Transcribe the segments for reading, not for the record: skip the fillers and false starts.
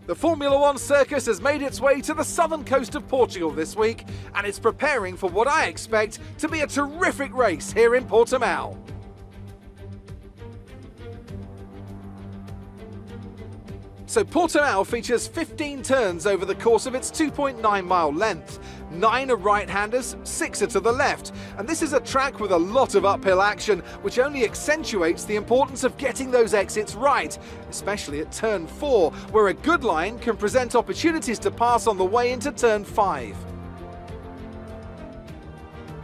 The Formula One circus has made its way to the southern coast of Portugal this week, and it's preparing for what I expect to be a terrific race here in Portimao. So Portimao features 15 turns over the course of its 2.9-mile length. 9 are right-handers, 6 are to the left, and this is a track with a lot of uphill action, which only accentuates the importance of getting those exits right, especially at turn 4, where a good line can present opportunities to pass on the way into turn 5.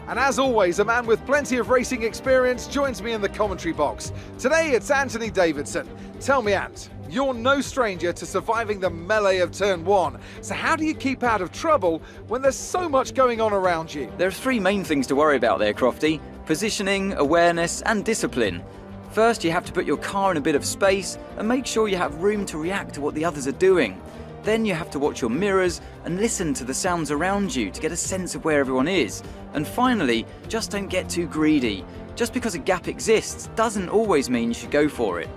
And as always, a man with plenty of racing experience joins me in the commentary box. Today it's Anthony Davidson. Tell me, Ant, you're no stranger to surviving the melee of turn 1, so how do you keep out of trouble when there's so much going on around you? There are 3 main things to worry about there, Crofty: positioning, awareness and discipline. First, you have to put your car in a bit of space and make sure you have room to react to what the others are doing. Then you have to watch your mirrors and listen to the sounds around you to get a sense of where everyone is. And finally, just don't get too greedy. Just because a gap exists doesn't always mean you should go for it.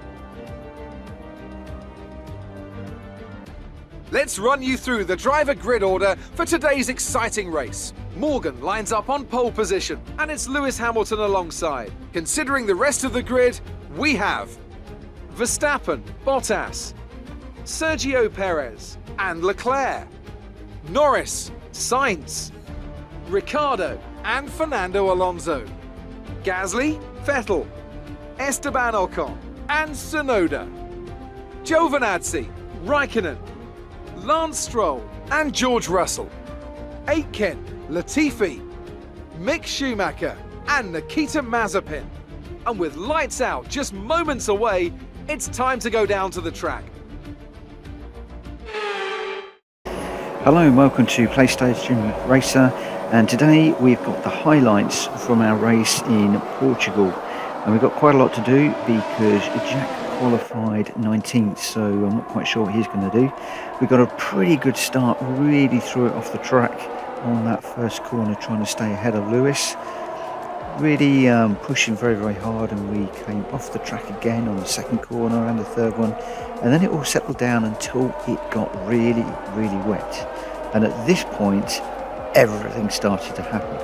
Let's run you through the driver grid order for today's exciting race. Morgan lines up on pole position, and it's Lewis Hamilton alongside. Considering the rest of the grid, we have Verstappen, Bottas, Sergio Perez and Leclerc, Norris, Sainz, Ricciardo and Fernando Alonso, Gasly, Vettel, Esteban Ocon and Tsunoda, Giovinazzi, Raikkonen, Lance Stroll and George Russell, Aitken, Latifi, Mick Schumacher and Nikita Mazepin. And with lights out just moments away, it's time to go down to the track. Hello and welcome to PlayStation Racer, and today we've got the highlights from our race in Portugal, and we've got quite a lot to do because Jack qualified 19th, so I'm not quite sure what he's going to do. We got a pretty good start, really threw it off the track on that first corner, trying to stay ahead of Lewis, really pushing very hard, and we came off the track again on the second corner and the third one, and then it all settled down until it got really wet. And at this point everything started to happen.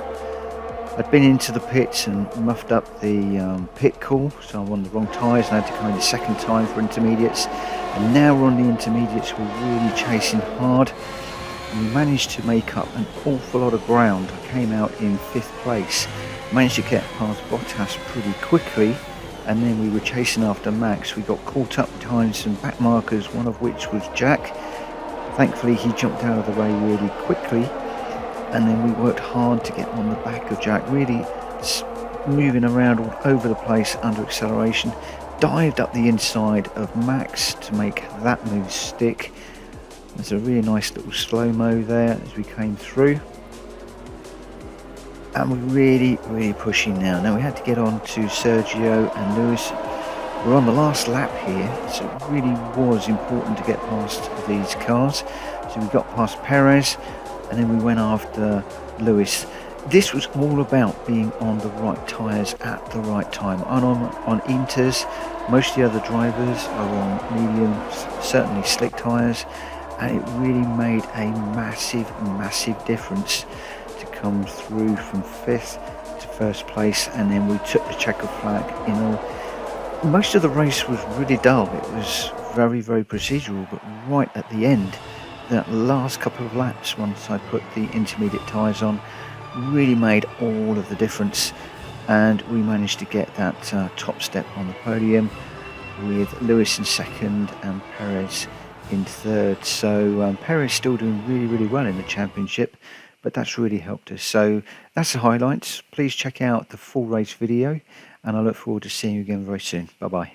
I'd been into the pits and muffed up the pit call, so I'm on the wrong tyres and I had to come in the second time for intermediates, and now we're on the intermediates, we're really chasing hard. We managed to make up an awful lot of ground. I came out in 5th place, managed to get past Bottas pretty quickly, and then we were chasing after Max. We got caught up behind some back markers, one of which was Jack. Thankfully he jumped out of the way really quickly, and then we worked hard to get on the back of Jack, really moving around all over the place under acceleration. Dived up the inside of Max to make that move stick. There's a really nice little slow-mo there as we came through. And we're really pushing now. Now we had to get on to Sergio and Lewis. We're on the last lap here, so it really was important to get past these cars. So we got past Perez, and then we went after Lewis. This was all about being on the right tyres at the right time. I'm on Inters, most of the other drivers are on medium, certainly slick tyres, and it really made a massive difference to come through from 5th to 1st place, and then we took the checker flag. You know, most of the race was really dull. It was very procedural, but right at the end, that last couple of laps, once I put the intermediate tyres on, really made all of the difference, and we managed to get that top step on the podium with Lewis in 2nd and Perez in 3rd. So Perez still doing really well in the championship, but that's really helped us. So that's the highlights. Please check out the full race video, and I look forward to seeing you again very soon. Bye bye.